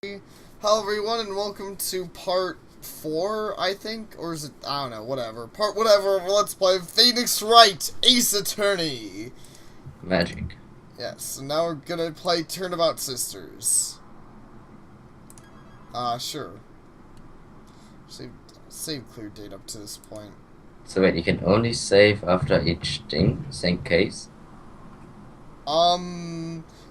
Hello everyone and welcome to part 4, I think, or is it, I don't know, whatever. Part whatever, let's play Phoenix Wright, Ace Attorney. Magic. Yes, so now we're gonna play Turnabout Sisters. Sure. Save clear date up to this point. So wait, you can only save after each thing, same case?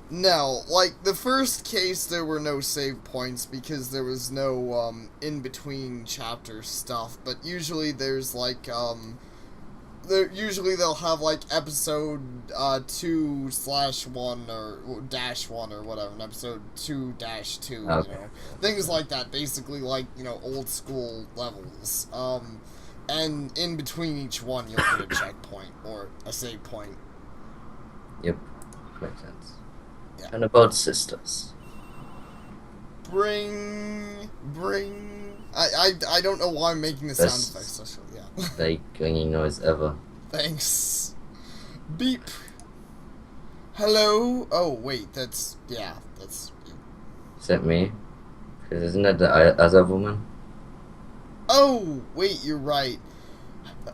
No, like, the first case there were no save points because there was no, in-between chapter stuff, but usually there's, like, usually they'll have, like, episode, 2/1 or -1 or whatever, and episode 2-2, Okay. you know, things like that, basically, like, old school levels, and in between each one you'll get a checkpoint, or a save point. Yep, makes sense. Yeah. And about sisters. Bring. I don't know why I'm making the sound effects special. Yeah. Like ringing noise ever. Thanks. Beep. Hello. Oh wait, that's you. Is that me? Because isn't that the other woman? Oh wait, you're right.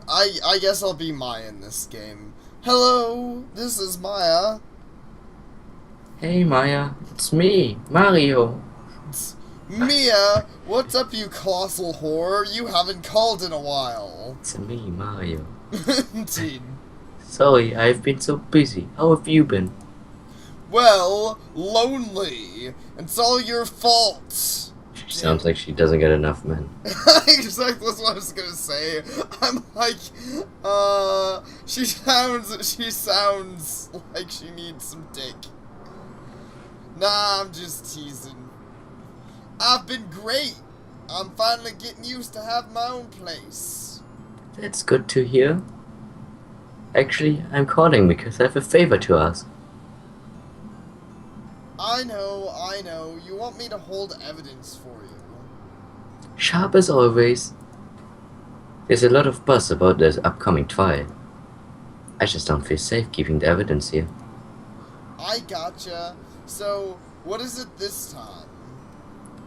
I guess I'll be Maya in this game. Hello, this is Maya. Hey Maya, it's me, Mario. Mia, what's up, you colossal whore? You haven't called in a while. It's me, Mario. Indeed. Sorry, I've been so busy. How have you been? Well, lonely. It's all your fault. She sounds like she doesn't get enough men. Exactly, that's what I was gonna say. I'm like, she sounds like she needs some dick. Nah, I'm just teasing. I've been great. I'm finally getting used to have my own place. That's good to hear. Actually, I'm calling because I have a favor to ask. I know. You want me to hold evidence for you. Sharp as always. There's a lot of buzz about this upcoming trial. I just don't feel safe keeping the evidence here. I gotcha. So, what is it this time?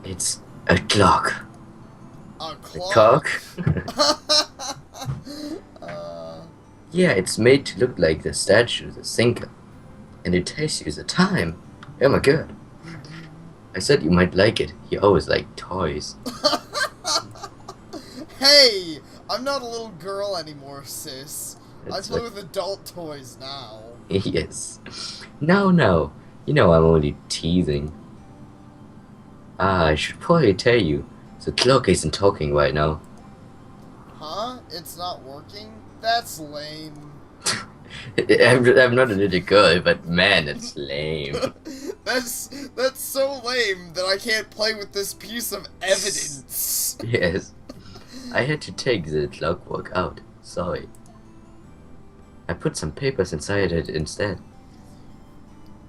It's a clock. A A clock? cock? Yeah, it's made to look like the statue, the thinker. And it tells you the time. Oh my god. I said you might like it. You always like toys. Hey! I'm not a little girl anymore, sis. That's I play what- with adult toys now. Yes. No. You know I'm only teasing. I should probably tell you. The clock isn't talking right now. Huh? It's not working? That's lame. I'm not a little girl, but man, it's lame. That's so lame that I can't play with this piece of evidence. Yes. I had to take the clockwork out. Sorry. I put some papers inside it instead.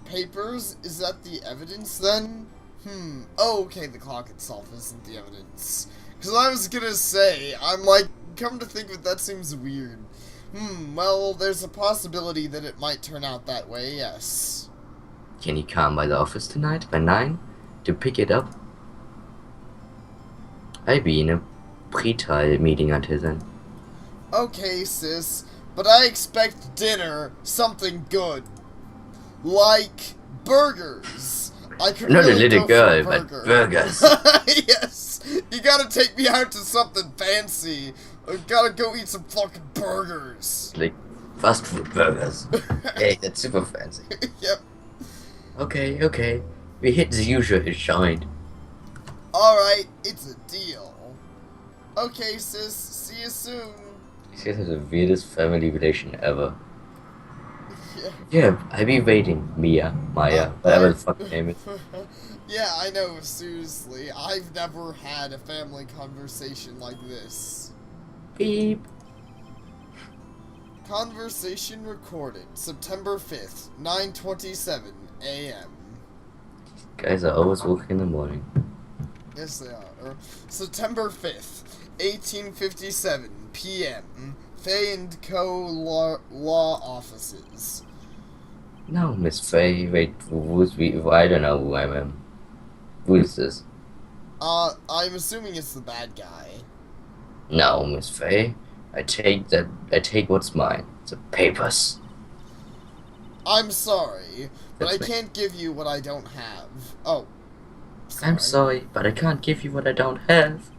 Papers? Is that the evidence then? Oh, okay, the clock itself isn't the evidence. Because I was gonna say, I'm like, come to think of it, that seems weird. Well, there's a possibility that it might turn out that way, yes. Can you come by the office tonight by 9 to pick it up? I'll be in a pre-trial meeting until then. Okay, sis, but I expect dinner, something good. Like burgers. I could Not really a little go girl, for a but burger. burgers. Yes, you gotta take me out to something fancy. I gotta go eat some fucking burgers. Like fast food burgers. Hey, that's super fancy. Yep. Okay. We hit the usual joint. Alright, it's a deal. Okay, sis, see you soon. This is the weirdest family relation ever. Yeah. Yeah, I'll be waiting. Maya, whatever the fuck your name is. Yeah, I know, seriously. I've never had a family conversation like this. Beep. Conversation recorded September 5th, 9:27 a.m. Guys are always working in the morning. Yes, they are. September 5th, 1857 p.m. Fay and Co. Law Offices. No, Miss Faye. Wait, I don't know who I am. Who is this? I'm assuming it's the bad guy. No, Miss Faye. I take what's mine. The papers. I'm sorry, but That's I me. can't give you what I don't have. Oh. I'm sorry, but I can't give you what I don't have.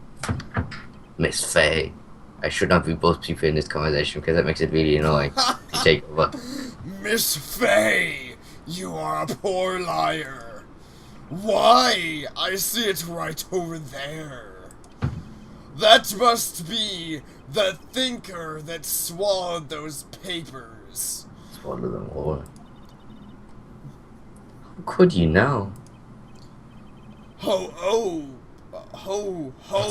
Miss Faye. I should not be both people in this conversation because that makes it really annoying. You take over. Miss Faye, you are a poor liar. Why? I see it right over there. That must be the thinker that swallowed those papers. Swallow them all. How could you know? Ho, oh, ho, ho.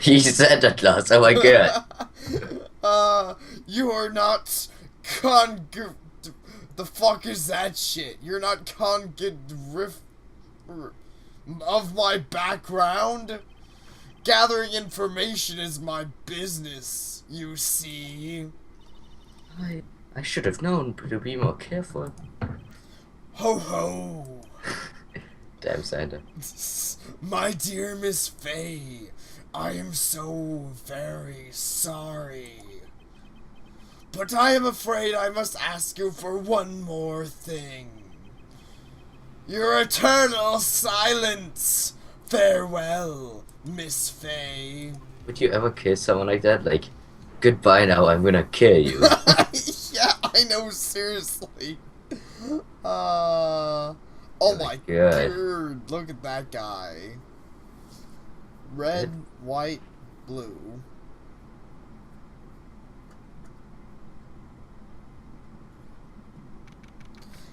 He said at last. Oh my god. You are not the fuck is that shit? You're not of my background? Gathering information is my business, you see. I should have known to be more careful. Ho ho. Damn Santa. My dear Miss Faye, I am so very sorry. But I am afraid I must ask you for one more thing. Your eternal silence. Farewell, Miss Faye. Would you ever kiss someone like that? Like, goodbye now, I'm gonna kill you. Yeah, I know, seriously. Oh my god, look at that guy. Red, white, blue.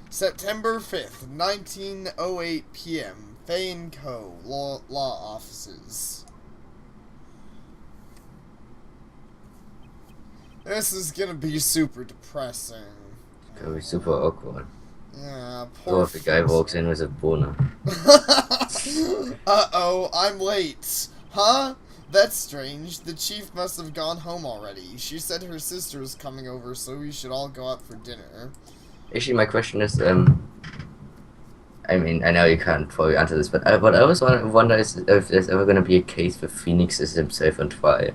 September 5th, 1908 p.m. Faye & Co. Law offices. This is gonna be super depressing. It's gonna be super awkward. Yeah, poor. If the guy walks in with a boner. Uh-oh, I'm late. Huh? That's strange. The chief must have gone home already. She said her sister was coming over, so we should all go out for dinner. Actually, my question is, I mean, I know you can't probably answer this, but what I always wonder is if there's ever going to be a case where Phoenix is himself on trial.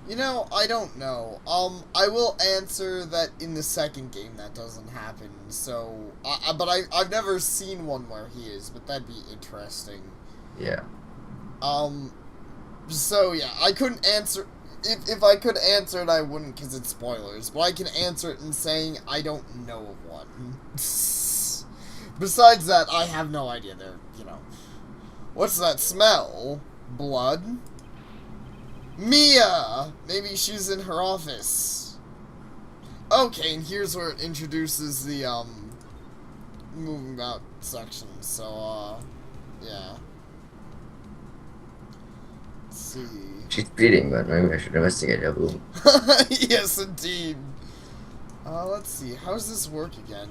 You know, I don't know. I will answer that in the second game that doesn't happen, so... but I've never seen one where he is, but that'd be interesting. Yeah. So yeah, I couldn't answer... If I could answer it, I wouldn't because it's spoilers, but I can answer it in saying I don't know of one. Besides that, I have no idea. What's that smell? Blood? Mia! Maybe she's in her office. Okay, and here's where it introduces the, moving about section, so, yeah. Let's see. She's bleeding, but maybe I should investigate her room. Yes, indeed. Let's see. How's this work again?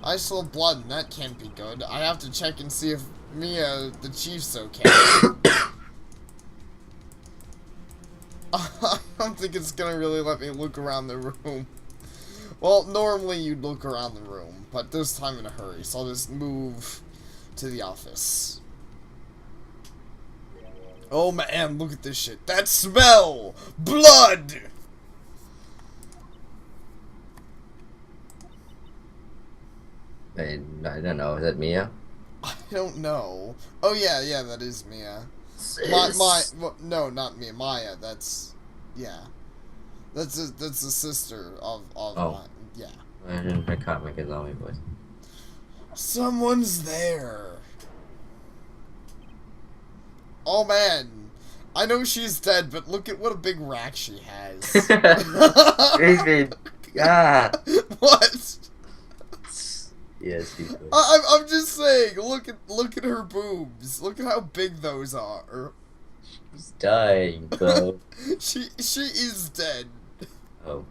I saw blood, and that can't be good. I have to check and see if Mia, the chief's okay. I don't think it's gonna really let me look around the room. Well, normally you'd look around the room, but this time in a hurry, so I'll just move to the office. Oh man, look at this shit. That smell! Blood! I don't know, is that Mia? I don't know. Oh yeah, that is Mia. No, not Mia. Maya. That's, yeah. That's the sister of Oh. yeah. I can't make a zombie voice. Someone's there. Oh man, I know she's dead, but look at what a big rack she has. David, God. What? Yes, he's good. I'm just saying. Look at her boobs. Look at how big those are. She's dying, bro. she is dead. Oh.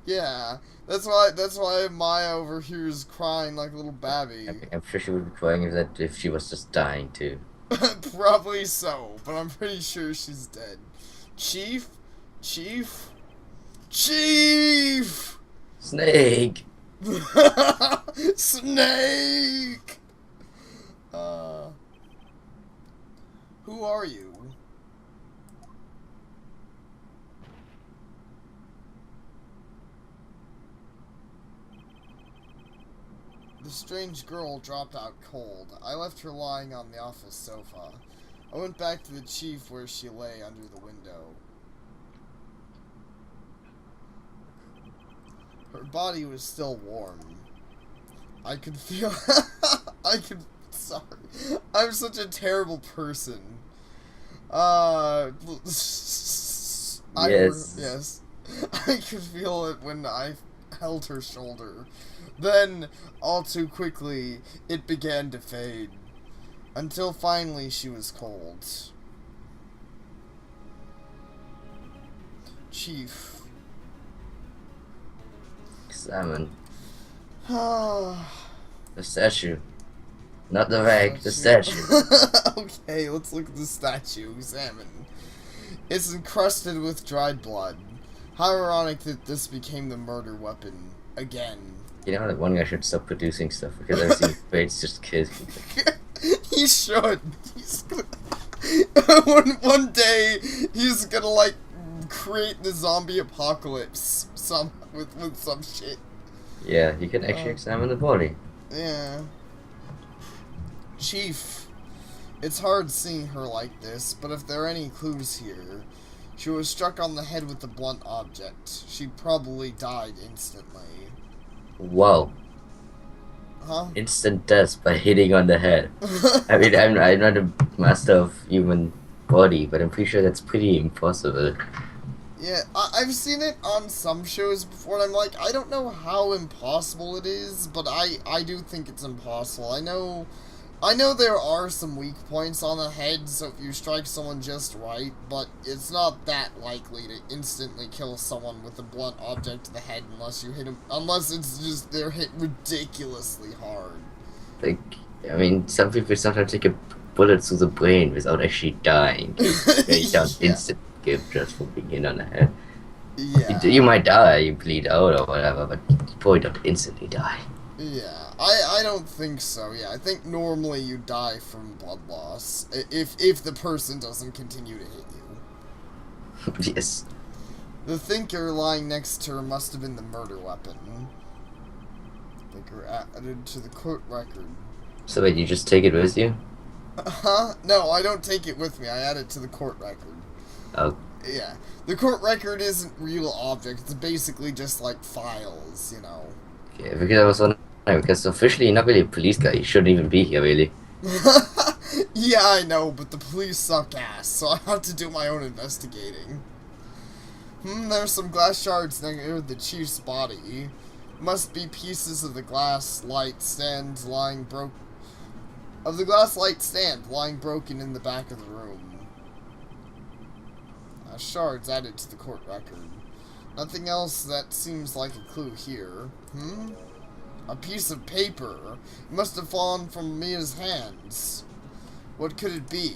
Yeah, that's why Maya over here is crying like a little babby. I'm sure she would be crying if she was just dying too. Probably so, but I'm pretty sure she's dead. Chief? Snake! Snake! Who are you? The strange girl dropped out cold. I left her lying on the office sofa. I went back to the chief where she lay under the window. Her body was still warm. I could feel... Sorry. I'm such a terrible person. Yes. Yes. I could feel it when I held her shoulder. Then, all too quickly, it began to fade. Until finally she was cold. Chief. Examine. The statue. Not the rag, the statue. Okay, let's look at the statue. Examine. It's encrusted with dried blood. How ironic that this became the murder weapon. Again. You know that one guy should stop producing stuff because I've seen Wrights just kill people. He should. He's gonna... one day, he's gonna, like, create the zombie apocalypse with some shit. Yeah, you can actually examine the body. Yeah. Chief, it's hard seeing her like this, but if there are any clues here, she was struck on the head with a blunt object. She probably died instantly. Wow. Huh? Instant death by hitting on the head. I mean, I'm not a master of human body, but I'm pretty sure that's pretty impossible. Yeah, I've seen it on some shows before, and I'm like, I don't know how impossible it is, but I do think it's impossible. I know there are some weak points on the head, so if you strike someone just right, but it's not that likely to instantly kill someone with a blunt object to the head unless you hit them, unless it's just they're hit ridiculously hard. Like, I mean, some people sometimes take a bullet through the brain without actually dying. They don't instant give just for being hit on the head. Yeah. You might die, you bleed out or whatever, but you probably don't instantly die. Yeah, I don't think so. Yeah, I think normally you die from blood loss if the person doesn't continue to hit you. Yes. The thinker lying next to her must have been the murder weapon. Thinker added to the court record. So wait, you just take it with you? Huh? No, I don't take it with me. I add it to the court record. Oh. Yeah. The court record isn't real objects. It's basically just like files, you know. Okay, because I was wondering, because officially you're not really a police guy, you shouldn't even be here, really. Yeah, I know, but the police suck ass, so I have to do my own investigating. There's some glass shards near the chief's body. Must be pieces of the glass light stand lying broken in the back of the room. Shards added to the court record. Nothing else that seems like a clue here. A piece of paper. It must have fallen from Mia's hands. What could it be?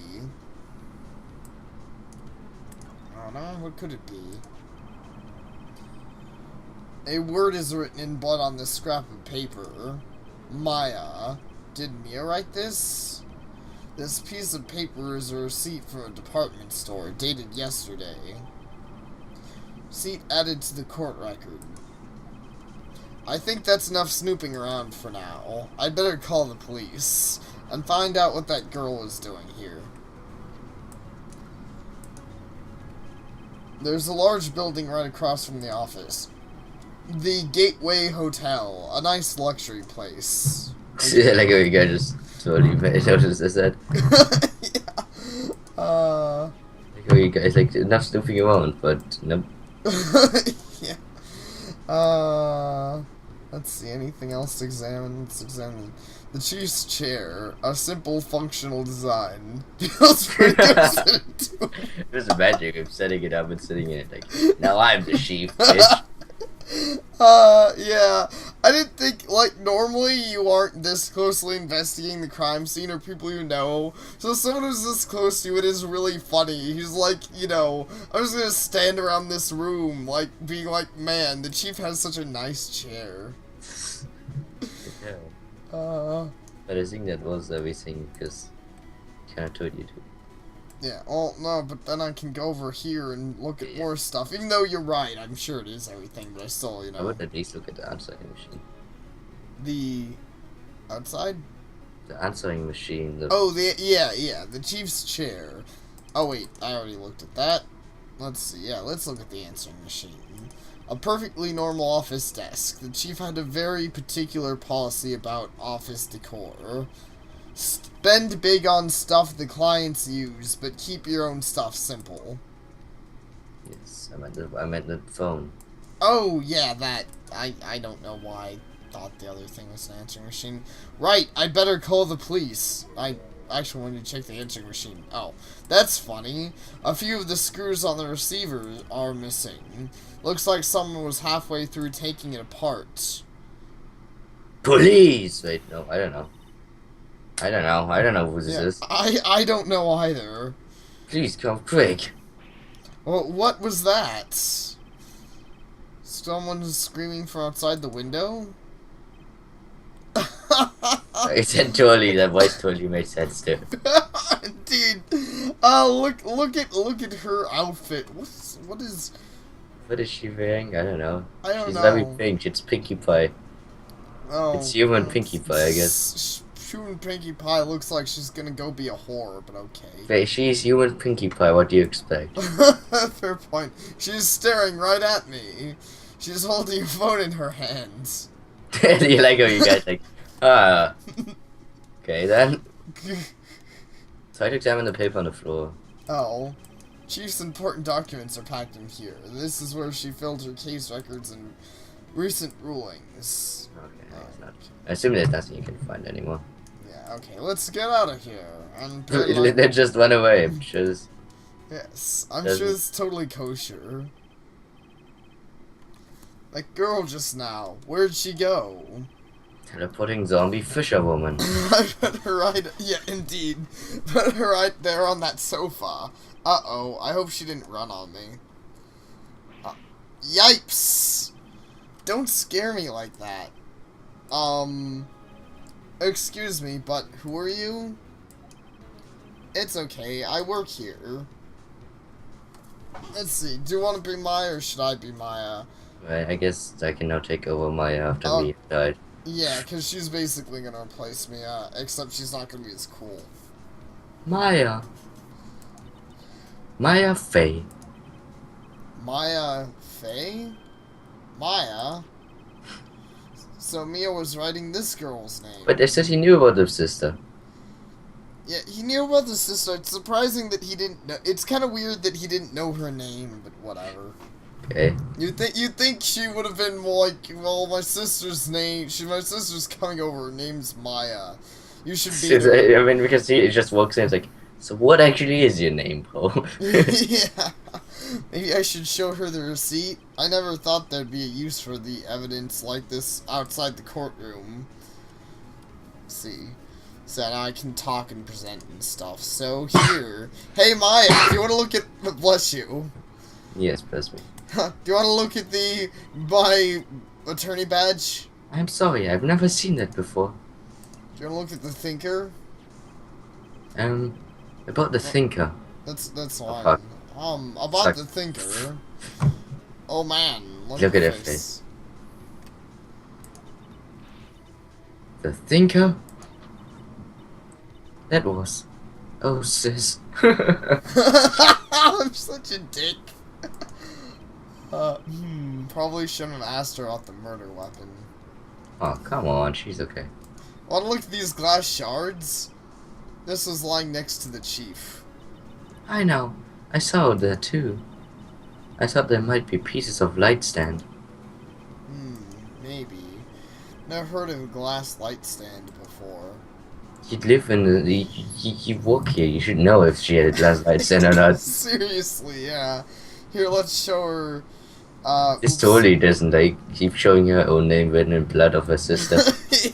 I don't know. What could it be? A word is written in blood on this scrap of paper. Maya. Did Mia write this? This piece of paper is a receipt from a department store, dated yesterday. Receipt added to the court record. I think that's enough snooping around for now. I'd better call the police and find out what that girl is doing here. There's a large building right across from the office. The Gateway Hotel, a nice luxury place. Yeah, like a guy just totally noticed that. Yeah. Like how you guys like enough snooping around, but nope. Yeah. Let's see, anything else to examine? Let's examine the chief's chair. A simple functional design. Feels pretty good. Just imagine him setting it up and sitting in it like, now I'm the chief, bitch. Yeah. I didn't think, like, normally you aren't this closely investigating the crime scene or people you know. So someone who's this close to it is really funny. He's like, you know, I'm just gonna stand around this room, like, being like, man, the chief has such a nice chair. But I think that was everything because kind of told you to. Yeah, oh, no, but then I can go over here and look at more stuff. Even though you're right, I'm sure it is everything, but I still, I would at least look at the answering machine. The outside? The answering machine. Oh, the chief's chair. Oh, wait, I already looked at that. Let's see, let's look at the answering machine. A perfectly normal office desk. The chief had a very particular policy about office decor. Spend big on stuff the clients use, but keep your own stuff simple. Yes, I meant the phone. Oh, yeah, that. I don't know why I thought the other thing was an answering machine. Right, I'd better call the police. I actually wanted to check the answering machine. Oh, that's funny. A few of the screws on the receiver are missing. Looks like someone was halfway through taking it apart. Police! Wait, no, I don't know. I don't know who this is. I don't know either. Please come quick. Well, what was that? Someone screaming from outside the window? It said totally, that voice totally made sense too. Indeed. Look at her outfit. What is she wearing? I don't know. I don't know. She's very pink. It's Pinkie Pie. Oh, it's human Pinkie Pie, I guess. Human Pinkie Pie looks like she's gonna go be a whore, but okay. Wait, she's human Pinkie Pie. What do you expect? Fair point. She's staring right at me. She's holding a phone in her hands. You like how you guys like, okay then. Try to examine the paper on the floor. Oh. Chief's important documents are packed in here. This is where she filled her case records and recent rulings. Okay, it's not. I assume there's nothing you can find anymore. Yeah, okay, let's get out of here. They just run away. I'm sure this... Yes, I'm sure it's totally kosher. That girl just now, where'd she go? Teleporting zombie fisherwoman. I put her right, yeah, indeed. Put her right there on that sofa. Uh-oh, I hope she didn't run on me. Yipes! Don't scare me like that. Excuse me, but who are you? It's okay, I work here. Let's see, do you want to be Maya or should I be Maya? Right, I guess I can now take over Maya after me died. Yeah, because she's basically going to replace me, except she's not going to be as cool. Maya. Maya Faye. Maya Faye? Maya? So Mia was writing this girl's name. But they said he knew about the sister. Yeah, he knew about the sister. It's surprising that he didn't know. It's kind of weird that he didn't know her name, but whatever. Okay. You'd think she would have been more like, well, my sister's name. My sister's coming over. Her name's Maya. You should be. I mean, because he just walks in and is like, so what actually is your name, bro? Yeah. Maybe I should show her the receipt. I never thought there'd be a use for the evidence like this outside the courtroom. Let's see. So now I can talk and present and stuff. So here. Hey Maya, do you want to look at... Bless you. Yes, bless me. Do you want to look at my attorney badge? I'm sorry, I've never seen that before. Do you want to look at the thinker? About the thinker. That's fine. About the thinker. Oh man, look at her face. The thinker? That was... Oh, sis. I'm such a dick. Probably shouldn't have asked her about the murder weapon. Oh, come on, she's okay. Want to look at these glass shards? This was lying next to the chief. I know. I saw that too. I thought there might be pieces of light stand. Maybe. Never heard of a glass light stand before. You live in you work here. You should know if she had a glass light stand or not. Seriously, yeah. Here, let's show her. This totally doesn't like keep showing her own name written in blood of her sister.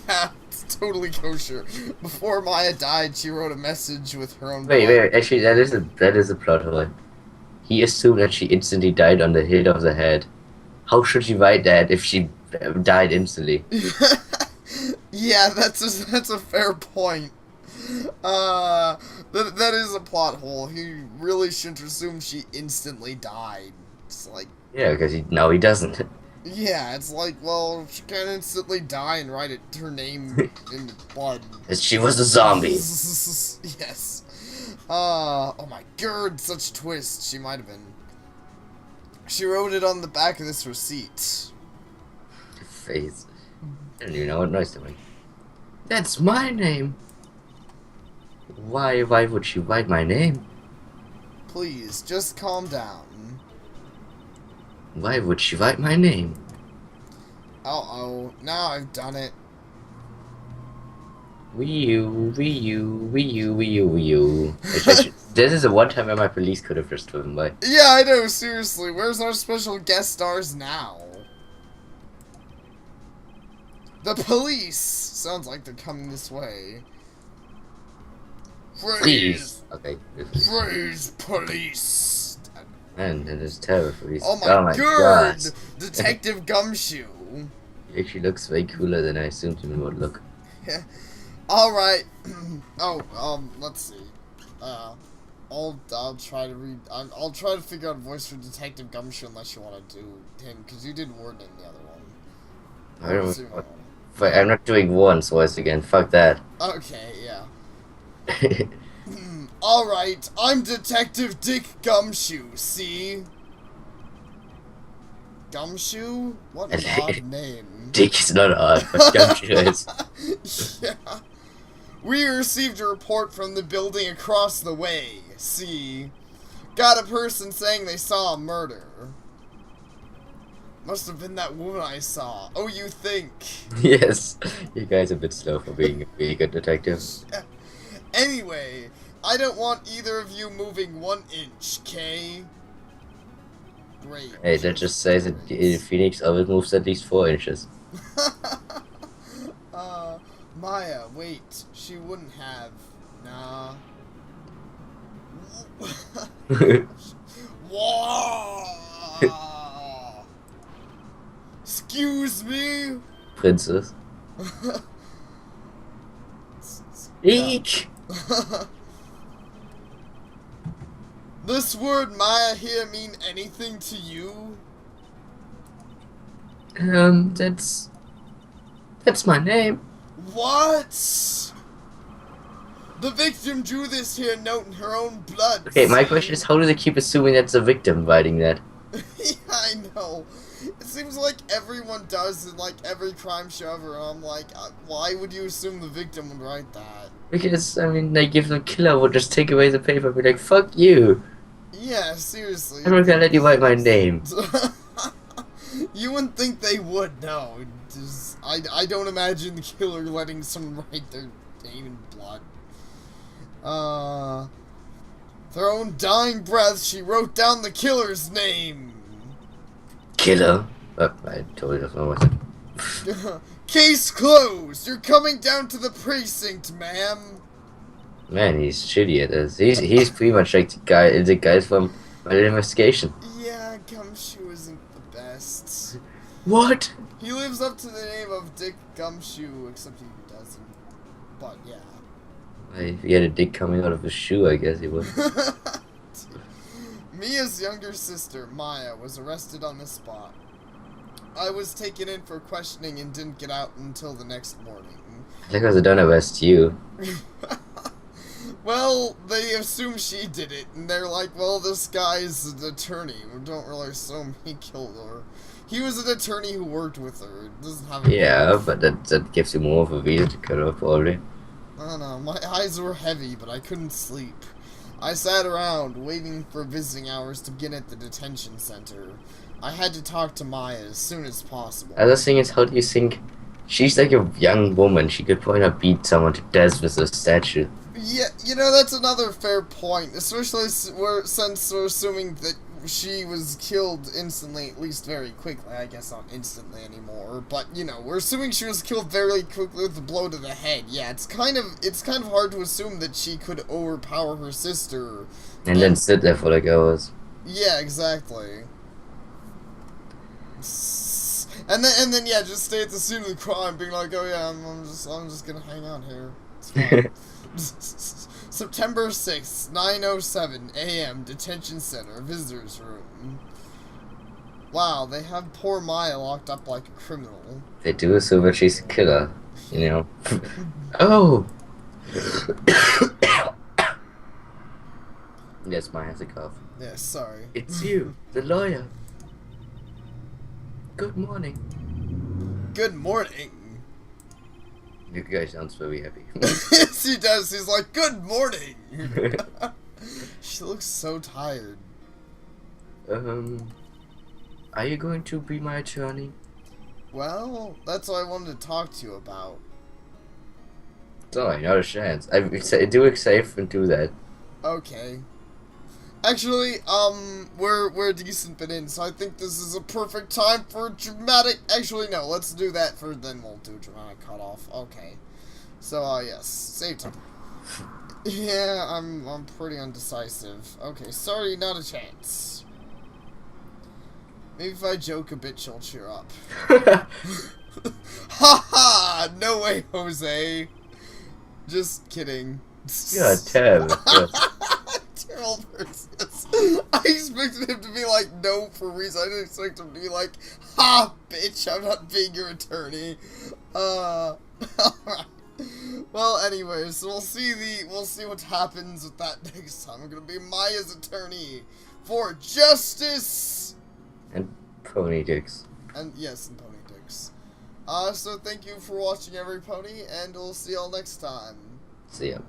Yeah, it's totally kosher. Before Maya died, she wrote a message with her own. Wait. Actually, that is a plot hole. He assumed that she instantly died on the hit of the head. How should she write that if she died instantly? Yeah, that's a fair point. That is a plot hole. He really shouldn't assume she instantly died. It's like, Yeah, because he doesn't. yeah, it's like, well, she can't instantly die and write her name in blood. She was a zombie. Yes. Oh my god, such a twist. She might have been. She wrote it on the back of this receipt. Face. I don't even know what noise to make. That's my name. Why would she write my name? Please, just calm down. Why would she write my name? Uh-oh, now I've done it. Wii U, Wii U, Wii U, Wii U, Wii U. This is the one time where my police could have just driven by. Yeah, I know, seriously. Where's our special guest stars now? The police! Sounds like they're coming this way. Freeze! Okay. Freeze, police! Man, that is terrible. Police. Oh my god! God. Detective Gumshoe. He actually looks way cooler than I assumed he would look. Yeah. Alright. Let's see. I'll try to read. I'll try to figure out a voice for Detective Gumshoe unless you want to do him, because you did Warden in the other one. I don't. I'm not doing Warden's voice again. Fuck that. Okay, yeah. Alright, I'm Detective Dick Gumshoe, see? Gumshoe? What an odd name. Dick is not odd, but Gumshoe is. Yeah. We received a report from the building across the way, see? Got a person saying they saw a murder. Must have been that woman I saw. Oh, you think? Yes. You guys are a bit slow for being a good detective. Anyway, I don't want either of you moving 1 inch, Kay? Great. Hey, that just says that Phoenix always moves at least 4 inches. Maya, wait. She wouldn't have. Nah. Whoa! Excuse me? Princess. Eek! This word Maya here mean anything to you? That's my name. What? The victim drew this here note in her own blood. Okay, my question is, how do they keep assuming that's the victim writing that? Yeah, I know. It seems like everyone does in like every crime show ever, and I'm like, why would you assume the victim would write that? Because, I mean, they give the killer would just take away the paper and be like, fuck you. Yeah, seriously. I'm not gonna let you write my name. You wouldn't think they would, no. Just, I don't imagine the killer letting someone write their name in blood. With her own dying breath, she wrote down the killer's name. Killer? Oh, I totally don't know what Case closed. You're coming down to the precinct, ma'am. Man, he's shitty at this. He's pretty much like the guys from My Little Investigation. Yeah, Gumshoe isn't the best. What? He lives up to the name of Dick Gumshoe, except he doesn't. But yeah. If he had a dick coming out of his shoe, I guess he would. Mia's younger sister, Maya, was arrested on the spot. I was taken in for questioning and didn't get out until the next morning. I think I was done arrest you. Well, they assume she did it, and they're like, well, this guy's an attorney. We don't really assume he killed her. He was an attorney who worked with her. It doesn't have a Yeah, but that gives you more of a reason to cut her, probably. I don't know, my eyes were heavy, but I couldn't sleep. I sat around, waiting for visiting hours to begin at the detention center. I had to talk to Maya as soon as possible. Other thing is, how do you think... She's like a young woman. She could probably not beat someone to death with a statue. Yeah, you know, that's another fair point, especially since we're assuming that she was killed instantly, at least very quickly. I guess not instantly anymore, but, you know, we're assuming she was killed very quickly with a blow to the head. Yeah, it's kind of hard to assume that she could overpower her sister. And then sit there for like hours. Yeah, exactly. And then yeah, just stay at the scene of the crime, being like, oh yeah, I'm just gonna hang out here. It's fine. September 6th, 9:07 a.m. Detention Center, visitors room. Wow, they have poor Maya locked up like a criminal. They do so, but she's a killer, you know. Oh! Yes, Maya has a cough. Yeah, sorry. It's you, the lawyer. Good morning. Good morning. You guys sounds very happy. Yes, he does. He's like, good morning. She looks so tired. Are you going to be my attorney? Well, that's what I wanted to talk to you about. Sorry, not a chance. I do it safe and do that. Okay. Actually, we're a decent bit in, so I think this is a perfect time for a dramatic. Actually, no, let's do that for. Then we'll do a dramatic cutoff. Okay. So, yes, save time. Yeah, I'm pretty undecisive. Okay, sorry, not a chance. Maybe if I joke a bit, she'll cheer up. Haha! No way, Jose. Just kidding. You're terrible. Terrible person. I expected him to be like, no, for a reason. I didn't expect him to be like, ha, bitch, I'm not being your attorney. Alright. Well, anyways, we'll see what happens with that next time. I'm gonna be Maya's attorney for justice. And pony dicks. And yes, and pony dicks. So thank you for watching, every pony, and we'll see y'all next time. See ya.